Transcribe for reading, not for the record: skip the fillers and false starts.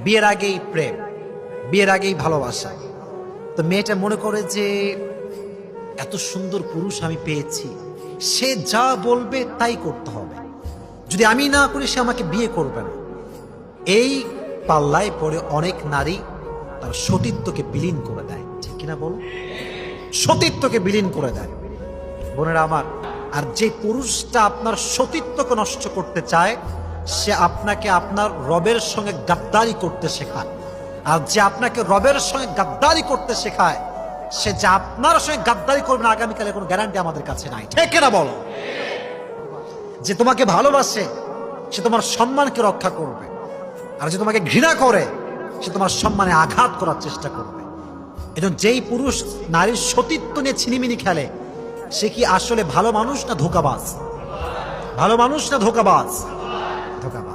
বিয়ের আগেই প্রেম, বিয়ের আগেই ভালোবাসা। তো মেয়েটা মনে করে যে এত সুন্দর পুরুষ আমি পেয়েছি, সে যা বলবে তাই করতে হবে, যদি আমি না করি সে আমাকে বিয়ে করবে না। এই পাল্লায় পড়ে অনেক নারী তার সতীত্বকে বিলীন করে দেয়, ঠিক কিনা বল? সতীত্বকে বিলীন করে দেয়। বোনেরা আমার, আর যে পুরুষটা আপনার সতীত্বকে নষ্ট করতে চায়, সে আপনাকে আপনার রবের সঙ্গে গাদ্দারি করতে শেখায়। আর যে আপনাকে রবের সঙ্গে গাদ্দারি করতে শেখায়, সে যে আপনার সঙ্গে গাদ্দারি করবে না আগামীকালে কোনো গ্যারান্টি আমাদের কাছে নাই, ঠিক কিনা বলো? যে তোমাকে ভালোবাসে সে তোমার সম্মানকে রক্ষা করবে, আর যে তোমাকে ঘৃণা করে সে তোমার সম্মানে আঘাত করার চেষ্টা করবে। এজন্য যেই পুরুষ নারীর সতীত্ব নিয়ে ছিনিমিনি খেলে, সে কি আসলে ভালো মানুষ না ধোঁকাবাজ? ভালো মানুষ না ধোঁকাবাজ? ধোঁকাবাজ।